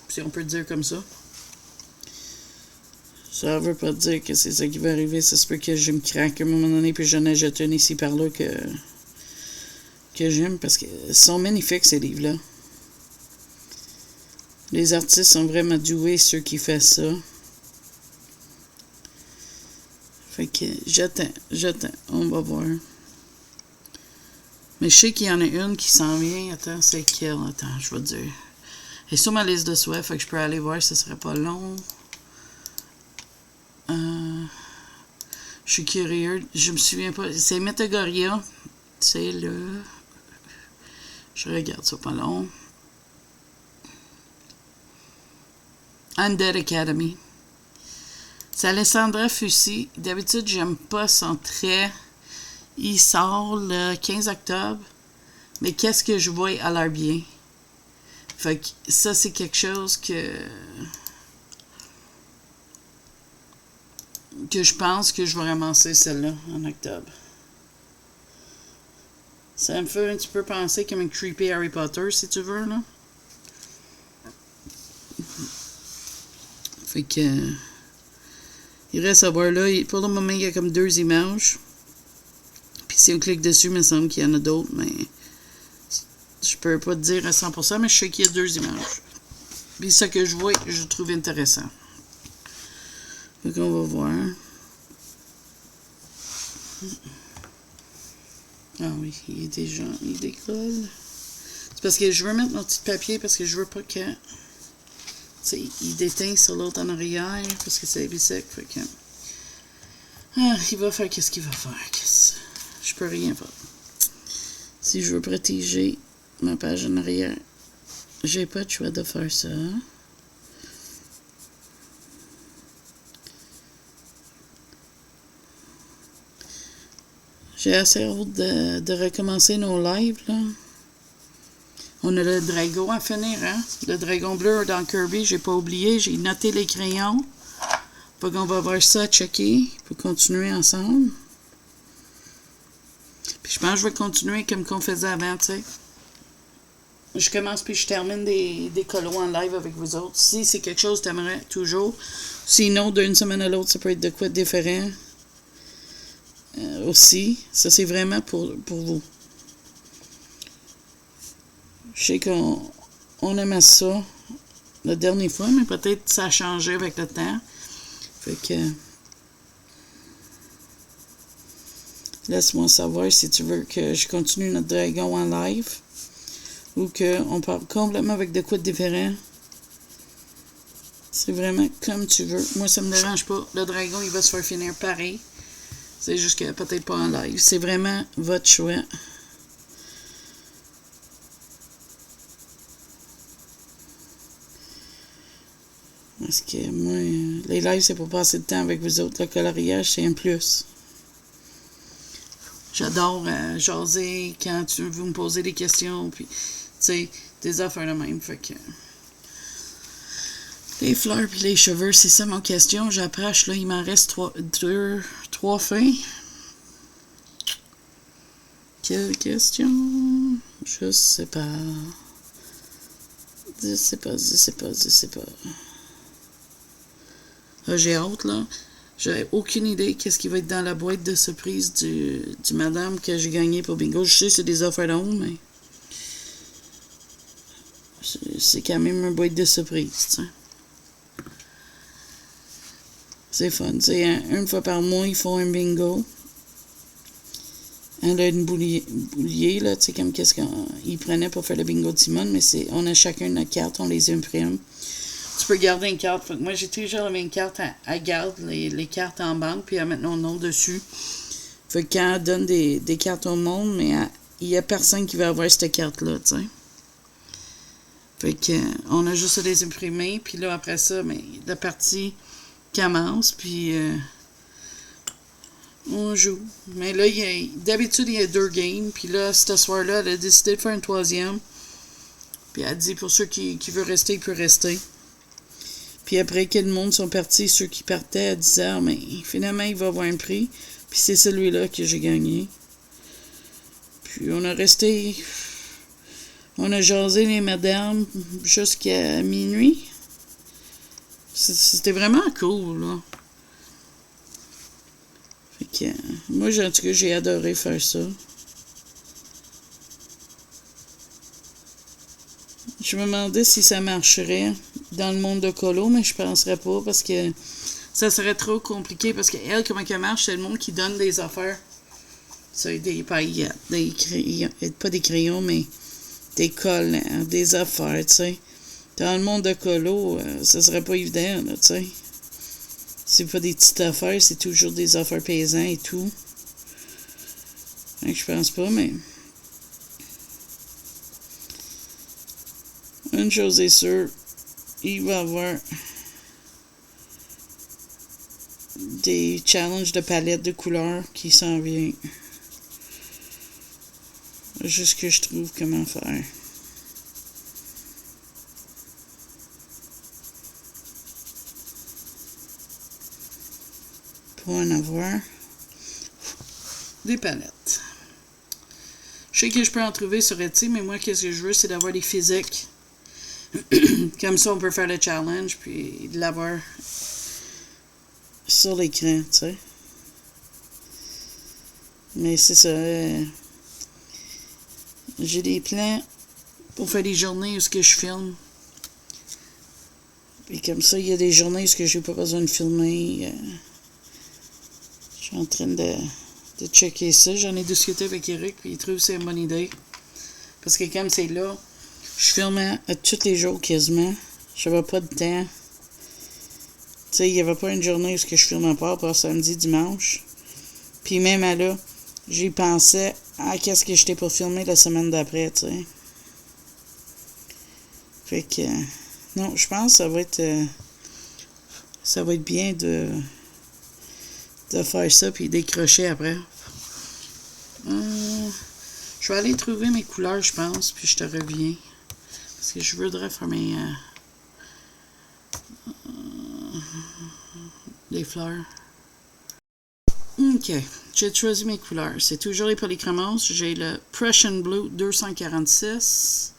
si on peut dire comme ça. Ça veut pas dire que c'est ça qui va arriver. Ça se peut que je me craque à un moment donné puis j'en achète une ici par là que j'aime parce qu'ils sont magnifiques ces livres-là. Les artistes sont vraiment doués, ceux qui font ça. Fait que j'attends. On va voir. Mais je sais qu'il y en a une qui s'en vient. Attends, c'est quelle? Attends, je vais te dire. Elle est sur ma liste de souhaits, fait que je peux aller voir, ça serait pas long. Je suis curieux. Je me souviens pas. C'est Métagoria. C'est le... Je regarde ça pas long. Undead Academy. C'est Alessandra Fussi. D'habitude, j'aime pas son trait. Il sort le 15 octobre. Mais qu'est-ce que je vois à l'air bien? Fait que ça, c'est quelque chose que je pense que je vais ramasser celle-là en octobre. Ça me fait un petit peu penser comme un creepy Harry Potter, si tu veux, là. Fait que... il reste à voir là. Pour le moment, il y a comme 2 images. Puis si on clique dessus, il me semble qu'il y en a d'autres, mais... je peux pas te dire à 100%, mais je sais qu'il y a 2 images. Puis ce que je vois, je trouve intéressant. Fait qu'on va voir. Ah oui, il décolle. C'est parce que je veux mettre mon petit papier parce que je veux pas que... tu sais, il déteint sur l'autre en arrière parce que c'est bisec, fait que... ah, il va faire qu'est-ce qu'il va faire. Je peux rien faire. Si je veux protéger ma page en arrière, j'ai pas de choix de faire ça. J'ai assez hâte de recommencer nos lives, là. On a le dragon à finir, hein? Le dragon bleu dans Kirby, j'ai pas oublié. J'ai noté les crayons. Fait qu'on va voir ça à checker pour continuer ensemble. Puis je pense que je vais continuer comme qu'on faisait avant, tu sais. Je commence puis je termine des colos en live avec vous autres. Si c'est quelque chose que tu aimerais toujours. Sinon, d'une semaine à l'autre, ça peut être de quoi de différent. Aussi. Ça, c'est vraiment pour vous. Je sais qu'on aimait ça la dernière fois, mais peut-être ça a changé avec le temps. Fait que laisse-moi savoir si tu veux que je continue notre dragon en live ou qu'on parle complètement avec de quoi de différent. C'est vraiment comme tu veux. Moi, ça me dérange pas. Le dragon, il va se faire finir pareil. C'est juste que peut-être pas en live. C'est vraiment votre choix. Parce que moi, les lives, c'est pour passer de temps avec vous autres. Le coloriage, c'est un plus. J'adore jaser quand vous me posez des questions, puis, tu sais, des affaires de même. Fait que les fleurs puis les cheveux, c'est ça mon question. J'approche, là, il m'en reste trois fins. Quelle question? Je sais pas. Je sais pas. Ah, j'ai hâte, là. J'ai aucune idée qu'est-ce qui va être dans la boîte de surprise du madame que j'ai gagné pour bingo. Je sais que c'est des offres d'ondes, mais c'est quand même une boîte de surprise, tu sais. C'est fun. Tu sais, une fois par mois, ils font un bingo. Elle a une boulier, là, tu sais, comme qu'est-ce qu'ils prenaient pour faire le bingo de Simone, mais on a chacun notre carte, on les imprime. Tu peux garder une carte. Moi, j'ai toujours mis une carte, elle garde les cartes en banque, puis elle met nos noms dessus. Fait que quand elle donne des cartes au monde, mais il n'y a personne qui va avoir cette carte-là, tu sais. Fait que on a juste à les imprimer, puis là, après ça, mais la partie commence, puis on joue. Mais là, d'habitude, il y a 2 games, puis là, ce soir-là, elle a décidé de faire une 3e. Puis elle a dit, pour ceux qui veulent rester, ils peuvent rester. Puis après que le monde sont partis, ceux qui partaient à 10 heures, mais finalement, il va avoir un prix. Puis c'est celui-là que j'ai gagné. Puis on a resté... On a jasé les madames jusqu'à minuit. C'était vraiment cool, là. Fait que... moi, en tout cas, j'ai adoré faire ça. Je me demandais si ça marcherait dans le monde de colo, mais je penserais pas parce que ça serait trop compliqué. Parce qu'elle, comment elle marche, c'est le monde qui donne des affaires. C'est des paillettes, des crayons, pas des crayons, mais des collants, des affaires, tu sais. Dans le monde de colo, ça serait pas évident, là, tu sais. C'est pas des petites affaires, c'est toujours des affaires paysannes et tout. Donc, je pense pas, mais... une chose est sûre, il va y avoir des challenges de palette de couleurs qui s'en viennent. Juste que je trouve comment faire. Pour en avoir des palettes. Je sais que je peux en trouver sur Etsy, mais moi, qu'est-ce que je veux, c'est d'avoir des physiques. Comme ça, on peut faire le challenge, puis de l'avoir sur l'écran, tu sais. Mais c'est ça. J'ai des plans pour faire des journées où je filme. Puis comme ça, il y a des journées où j'ai pas besoin de filmer. Je suis en train de checker ça. J'en ai discuté avec Eric, puis il trouve que c'est une bonne idée. Parce que comme c'est là, je filmais tous les jours quasiment. J'avais pas de temps. Tu sais, il n'y avait pas une journée où je filmais pas, samedi, dimanche. Puis même à là, j'y pensais à qu'est-ce que j'étais pour filmer la semaine d'après, tu sais. Fait que, non, je pense que ça va être bien de faire ça puis décrocher après. Je vais aller trouver mes couleurs, je pense, puis je te reviens. Parce que je voudrais faire des fleurs. Ok, j'ai choisi mes couleurs. C'est toujours les polychromos. J'ai le Prussian Blue 246.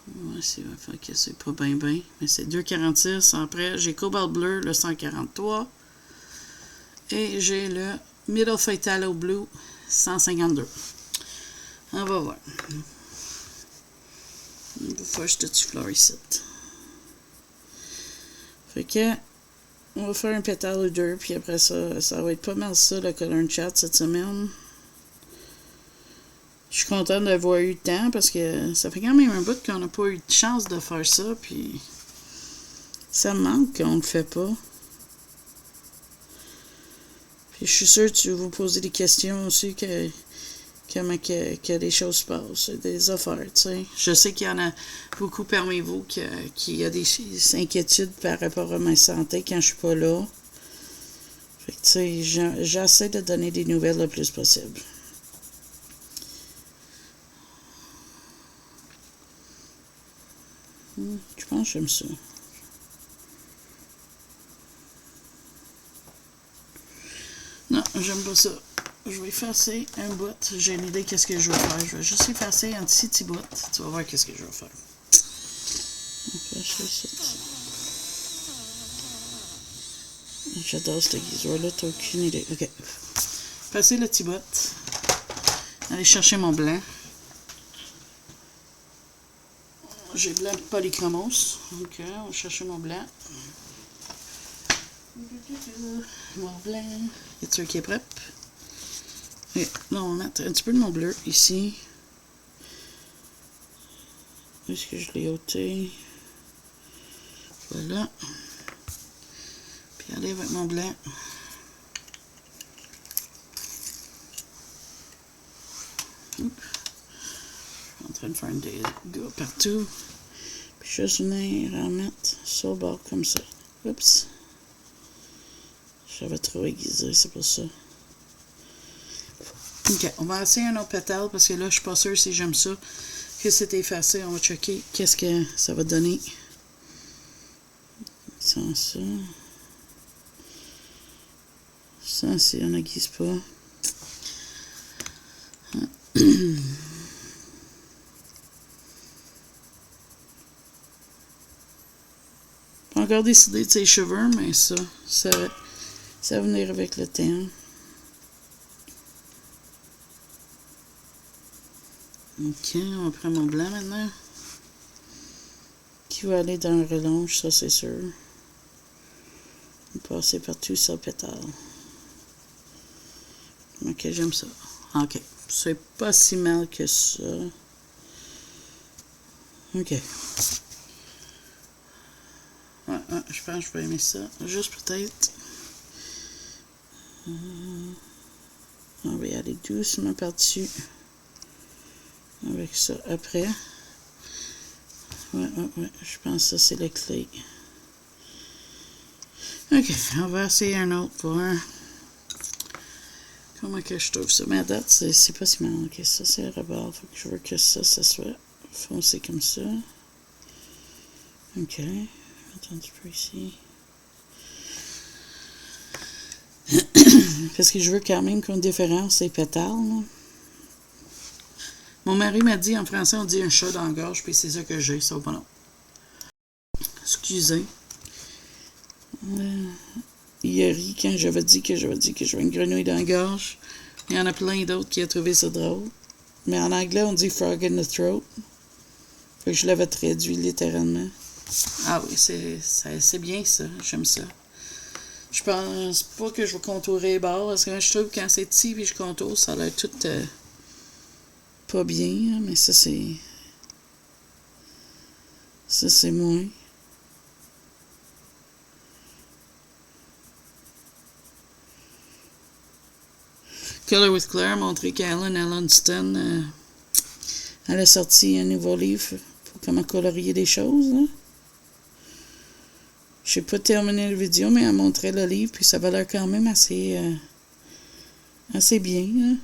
Ouais, c'est pas bien, mais c'est 246. Après, j'ai Cobalt Bleu, le 143. Et j'ai le Middle Phthalo Blue, 152. On va voir. On va faire ce petit fleur ici. Fait que, on va faire un pétale ou deux, puis après ça, ça va être pas mal ça, le color chat cette semaine. Je suis contente d'avoir eu le temps, parce que ça fait quand même un bout qu'on n'a pas eu de chance de faire ça, puis ça me manque qu'on ne le fait pas. Puis je suis sûre que tu vas vous poser des questions aussi, comment que les choses se passent, des affaires, tu sais. Je sais qu'il y en a beaucoup parmi vous qui a des inquiétudes par rapport à ma santé quand je suis pas là. Fait que, tu sais, j'essaie de donner des nouvelles le plus possible. Je pense que j'aime ça. Non, j'aime pas ça. Je vais effacer un bout. J'ai une idée qu'est-ce que je vais faire. Je vais juste effacer un petit bout. Tu vas voir qu'est-ce que je vais faire. J'adore cette guisure-là. T'as aucune idée. Ok. Effacer le petit bout. Aller chercher mon blanc. J'ai blanc polychromos. Ok, on va chercher mon blanc. Mon blanc. Es-tu qui est prêt? Et là, on va mettre un petit peu de mon bleu ici. Où est-ce que je l'ai ôté? Voilà. Puis aller avec mon blanc. Oups. Je suis en train de faire un dégât partout. Puis juste venir en mettre sur le bord comme ça. Oups. J'avais trop aiguisé, c'est pour ça. Ok, on va essayer un autre pétale parce que là, je suis pas sûre si j'aime ça. Que c'est effacé, on va checker qu'est-ce que ça va donner. Sans ça. Ça, si on n'aiguise pas. Pas encore décidé de ses cheveux, mais ça va venir avec le temps. Ok, on prend mon blanc maintenant. Qui va aller dans le relonge, ça c'est sûr. On va passer partout sur le pétale. Ok, j'aime ça. Ok, c'est pas si mal que ça. Ok. Ouais, je pense que je vais aimer ça. Juste peut-être. On va y aller doucement par-dessus. Avec ça après. Ouais, je pense que ça c'est la clé. Ok, on va essayer un autre pour un. Comment que je trouve ça? Mais à date, c'est pas si mal. Ok, ça c'est le rebord. Faut que je veux que ça soit foncé comme ça. Ok. Attends un petit peu ici. Parce que je veux quand même qu'on différence les pétales. Là. Mon mari m'a dit en français, on dit un chat dans la gorge, puis c'est ça que j'ai, ça va pas non. Excusez. Il a ri quand j'avais dit que j'avais une grenouille dans la gorge. Il y en a plein d'autres qui ont trouvé ça drôle. Mais en anglais, on dit frog in the throat. Fait que je l'avais traduit littéralement. Ah oui, c'est bien ça. J'aime ça. Je pense pas que je vais contourer les bords, parce que je trouve que quand c'est petit et je contourne, ça a l'air tout pas bien, mais ça c'est. Ça c'est moins. Color with Claire a montré qu'Ellen Allenston, elle a sorti un nouveau livre pour comment colorier des choses. Là. Je n'ai pas terminé la vidéo, mais elle montrait le livre, puis ça va l'air quand même assez bien. Là.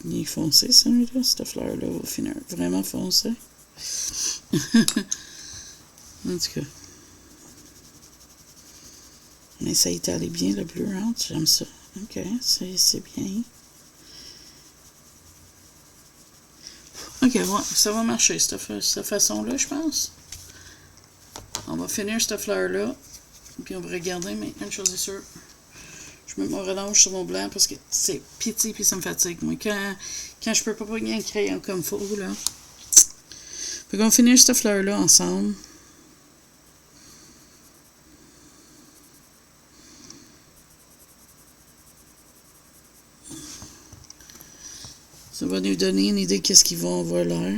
Il est foncé, celui-là. Cette fleur-là va finir vraiment foncé. En tout cas. Mais ça est allé bien, le bleu, hein? J'aime ça. OK, c'est bien. OK, ouais, ça va marcher, cette façon-là, je pense. On va finir cette fleur-là. Puis on va regarder, mais une chose est sûre. Je mets mon relâche sur mon blanc parce que c'est pitié puis ça me fatigue. Moi, quand je peux pas pogner un crayon comme faut, là. Fait qu'on va finir cette fleur-là ensemble. Ça va nous donner une idée de qu'est-ce qu'ils vont avoir l'air.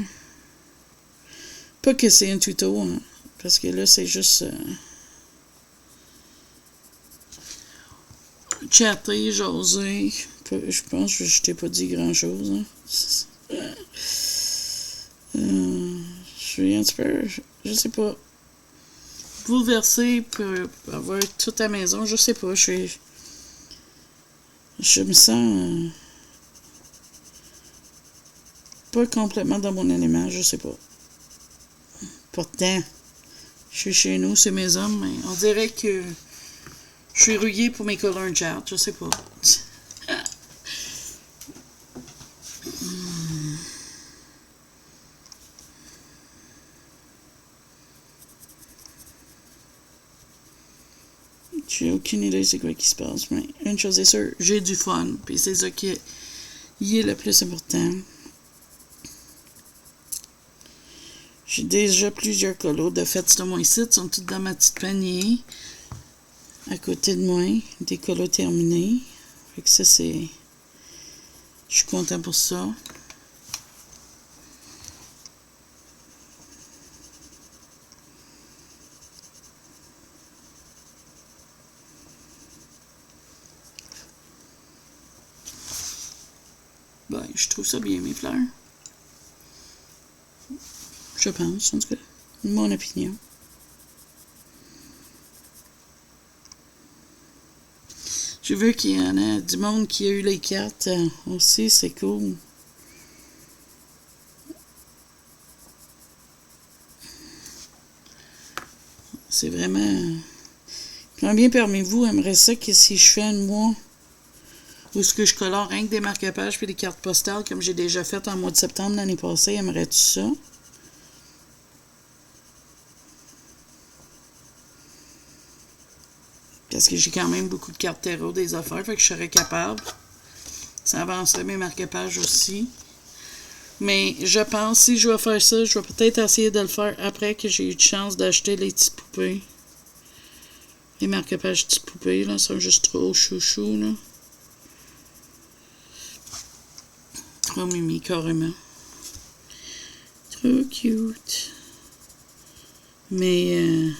Pas que c'est un tuto, hein, parce que là, c'est juste chatter, jaser. Je pense que je t'ai pas dit grand-chose. Hein. Je suis un petit peu, je sais pas, bouleversée pour avoir toute la maison. Je sais pas, je me sens pas complètement dans mon élément, je sais pas. Pourtant, je suis chez nous, c'est mes hommes, mais on dirait que je suis rouillée pour mes color charts, je sais pas. J'ai aucune idée c'est quoi qui se passe, mais une chose est sûre, j'ai du fun, puis c'est ça qui est le plus important. J'ai déjà plusieurs colos. De fait, ce mois-ci, ils sont tous dans ma petite panier. À côté de moi, des colos terminés. Fait que ça, c'est... Je suis content pour ça. Ben, je trouve ça bien, mes fleurs. Je pense, en tout cas. Mon opinion. J'ai vu qu'il y en a du monde qui a eu les cartes aussi, c'est cool. C'est vraiment... Combien parmi vous aimerait ça que si je fais un mois où ce que je colore rien que des marque-pages puis des cartes postales comme j'ai déjà fait en mois de septembre l'année passée, aimerais-tu ça? Parce que j'ai quand même beaucoup de cartes tarot des affaires, fait que je serais capable. Ça avancerait mes marque-pages aussi. Mais je pense, si je vais faire ça, je vais peut-être essayer de le faire après que j'ai eu de chance d'acheter les petites poupées. Les marque-pages petites poupées, là, sont juste trop chouchou, là. Trop mimi, carrément. Trop cute. Mais,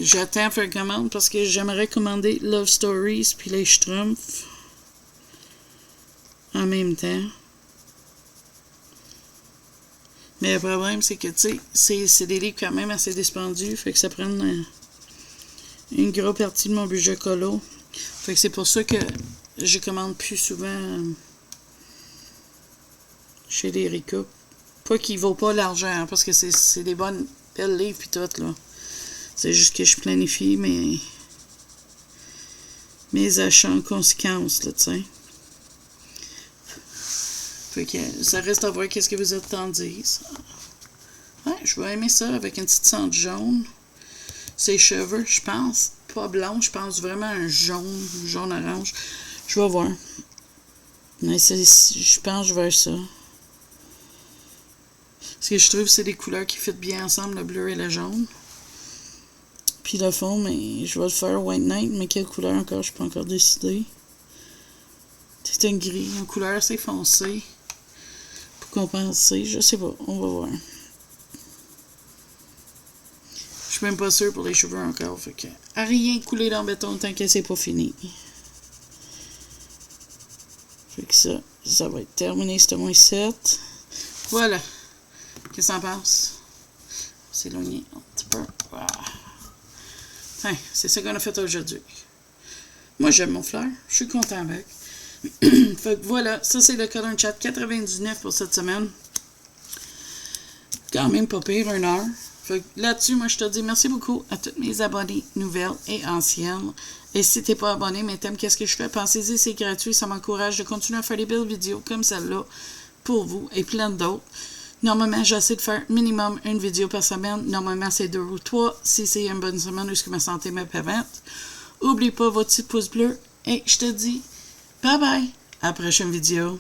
j'attends à faire commande parce que j'aimerais commander Love Stories puis les Schtroumpfs en même temps. Mais le problème, c'est que, tu sais, c'est des livres quand même assez dispendieux, fait que ça prend une grosse partie de mon budget colo. Fait que c'est pour ça que je commande plus souvent chez les Recoupe. Pas qu'il vaut pas l'argent, hein, parce que c'est des bonnes belles livres pis tout, là. C'est juste que je planifie mes achats en conséquence, là, tu sais. Fait que ça reste à voir qu'est-ce que vous êtes en disent. Ouais, je vais aimer ça avec une petite cendre jaune. Ses cheveux, je pense, pas blond, je pense vraiment un jaune-orange. Je vais voir. Mais je pense que je vais ça. Parce que je trouve que c'est des couleurs qui fit bien ensemble, le bleu et le jaune. Puis le fond, mais je vais le faire White Night, mais quelle couleur encore, je peux pas encore décider. C'est un gris, une couleur assez foncée. Pour compenser, je sais pas, on va voir. Je suis même pas sûre pour les cheveux encore. Fait que, à rien couler dans le béton tant que c'est pas fini. Fait que ça va être terminé, c'est moins 7. Voilà. Qu'est-ce que ça passe? S'éloigner un petit peu. Ah. Enfin, c'est ça qu'on a fait aujourd'hui. Moi, j'aime mon fleur. Je suis content avec. Fait que voilà, ça c'est le Color Chat 99 pour cette semaine. Quand même pas pire, 1 heure. Fait que là-dessus, moi je te dis merci beaucoup à tous mes abonnés nouvelles et anciennes. Et si t'es pas abonné, mais t'aimes qu'est-ce que je fais, pensez-y, c'est gratuit, ça m'encourage de continuer à faire des belles vidéos comme celle-là pour vous et plein d'autres. Normalement, j'essaie de faire minimum une vidéo par semaine. Normalement, c'est 2 ou 3 si c'est une bonne semaine où ma santé me permet. Oublie pas votre petit pouce bleu et je te dis bye bye, à la prochaine vidéo.